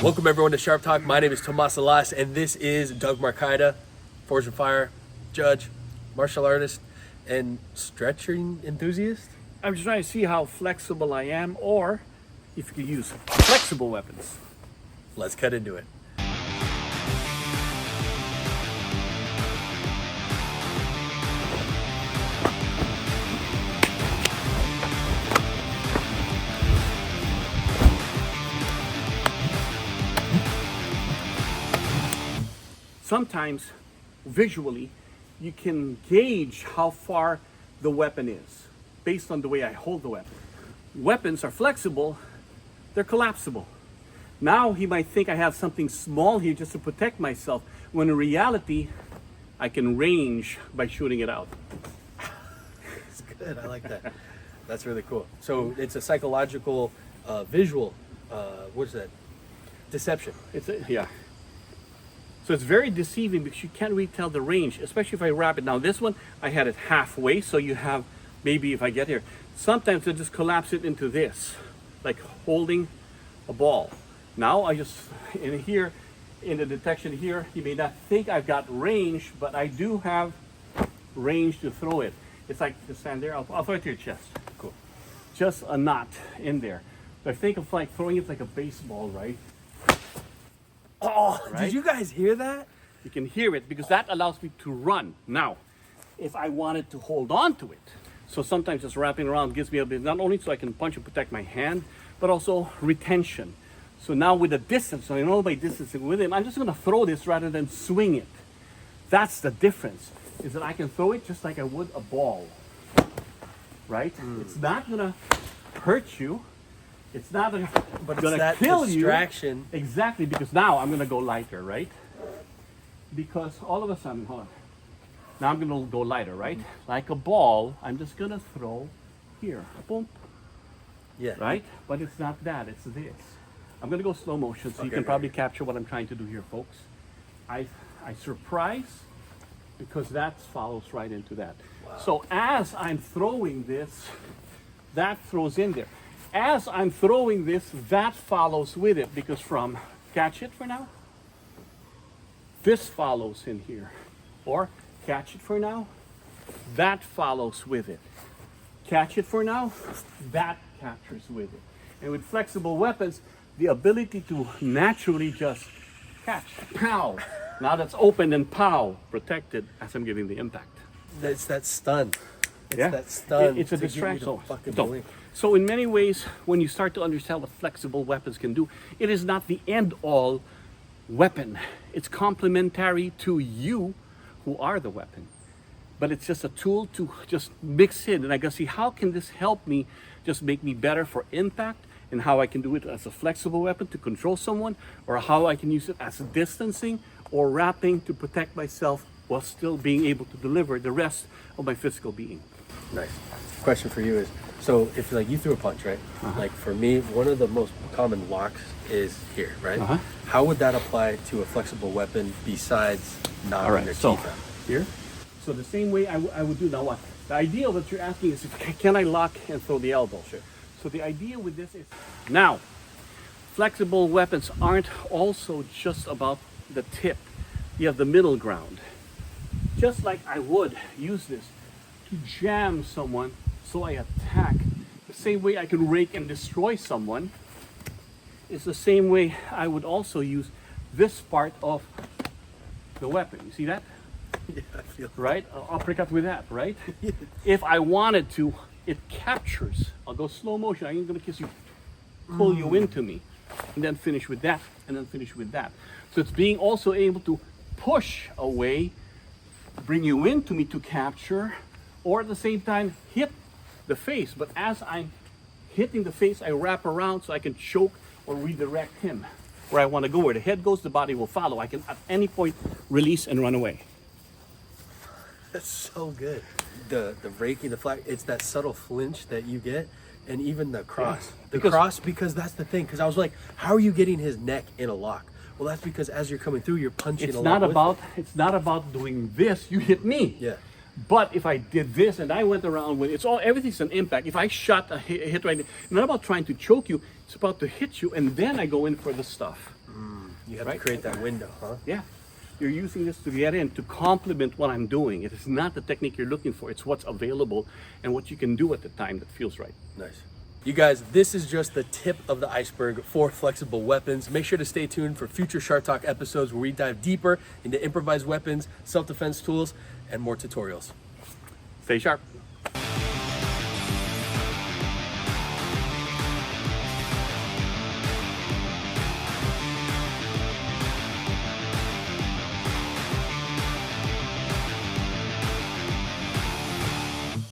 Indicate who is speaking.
Speaker 1: Welcome everyone to Sharp Talk. My name is Tomas Alas, and this is Doug Marcaida, Forge and Fire, judge, martial artist, and stretching enthusiast.
Speaker 2: I'm just trying to see how flexible I am, or if you could use flexible weapons.
Speaker 1: Let's cut into it.
Speaker 2: Sometimes, visually, you can gauge how far the weapon is based on the way I hold the weapon. Weapons are flexible, they're collapsible. Now he might think I have something small here just to protect myself, when in reality, I can range by shooting it out.
Speaker 1: It's good, I like that. That's really cool. So it's a psychological, visual, what is that? Deception.
Speaker 2: Yeah. So it's very deceiving because you can't really tell the range, especially if I wrap it. Now this one, I had it halfway, so you have, maybe if I get here, sometimes I just collapse it into this, like holding a ball. Now I just, in here, in the detection here, you may not think I've got range, but I do have range to throw it. It's like, just stand there, I'll throw it to your chest. Cool. Just a knot in there. So I think of like throwing it like a baseball, right?
Speaker 1: Oh,
Speaker 2: right?
Speaker 1: Did you guys hear that?
Speaker 2: You can hear it because that allows me to run. Now, if I wanted to hold on to it, so sometimes just wrapping around gives me a bit, not only so I can punch and protect my hand, but also retention. So now with the distance, so I know by distancing with him, I'm just gonna throw this rather than swing it. That's the difference, is that I can throw it just like I would a ball, right? It's not gonna hurt you. It's not gonna,
Speaker 1: But
Speaker 2: gonna
Speaker 1: it's that
Speaker 2: kill
Speaker 1: distraction.
Speaker 2: you. Exactly, because now I'm gonna go lighter, right? Because all of a sudden, hold on. Now I'm gonna go lighter, right? Like a ball, I'm just gonna throw here, boom,
Speaker 1: Yeah.
Speaker 2: right? But it's not that, it's this. I'm gonna go slow motion so you can probably capture what I'm trying to do here, folks. I surprise, because that follows right into that.
Speaker 1: Wow.
Speaker 2: So as I'm throwing this, that throws in there. As I'm throwing this, that follows with it, because from, catch it for now, this follows in here. Or catch it for now, that follows with it. Catch it for now, that captures with it. And with flexible weapons, the ability to naturally just catch, pow. Now that's open and pow, protected as I'm giving the impact.
Speaker 1: It's that stun. It's
Speaker 2: Yeah.
Speaker 1: that stun.
Speaker 2: It's a
Speaker 1: to get you to
Speaker 2: distraction.
Speaker 1: fucking
Speaker 2: So,
Speaker 1: blink.
Speaker 2: so in many ways, when you start to understand what flexible weapons can do, it is not the end-all weapon. It's complementary to you who are the weapon. But it's just a tool to just mix in. And I can see, how can this help me just make me better for impact, and how I can do it as a flexible weapon to control someone, or how I can use it as a distancing or wrapping to protect myself while still being able to deliver the rest of my physical being.
Speaker 1: Nice. Question for you is, so if like you threw a punch, right? Like for me, one of the most common locks is here, right? How would that apply to a flexible weapon besides knocking their
Speaker 2: so
Speaker 1: teeth out?
Speaker 2: here. So the same way I would do now what? The idea what you're asking is, can I lock and throw the elbow?
Speaker 1: Sure.
Speaker 2: So the idea with this is, now, flexible weapons aren't also just about the tip. You have the middle ground. Just like I would use this to jam someone so I attack. The same way I can rake and destroy someone is the same way I would also use this part of the weapon. You see that?
Speaker 1: Yeah, I feel
Speaker 2: Right? I'll uppercut with that, right? If I wanted to, it captures. I'll go slow motion. I'm gonna kiss you, pull you into me, and then finish with that, and then finish with that. So it's being also able to push away, bring you into me to capture, or at the same time hit the face. But as I'm hitting the face, I wrap around so I can choke or redirect him where I want to go. Where the head goes, the body will follow. I can at any point release and run away.
Speaker 1: That's so good. The raking, the flag, it's that subtle flinch that you get, and even the cross. The cross, because that's the thing. Because I was like, how are you getting his neck in a lock? Well, that's because as you're coming through, you're punching
Speaker 2: It's
Speaker 1: a
Speaker 2: not
Speaker 1: lot
Speaker 2: about it's not about doing this. You hit me.
Speaker 1: Yeah.
Speaker 2: But if I did this and I went around with, it's all, everything's an impact. If I shot a hit right, it's not about trying to choke you, it's about to hit you, and then I go in for the stuff.
Speaker 1: You have
Speaker 2: Right.
Speaker 1: to create that window, huh?
Speaker 2: Yeah. You're using this to get in to complement what I'm doing. It is not the technique you're looking for. It's what's available and what you can do at the time that feels right.
Speaker 1: Nice. You guys, this is just the tip of the iceberg for flexible weapons. Make sure to stay tuned for future Shark Talk episodes where we dive deeper into improvised weapons, self-defense tools, and more tutorials.
Speaker 2: Stay sharp.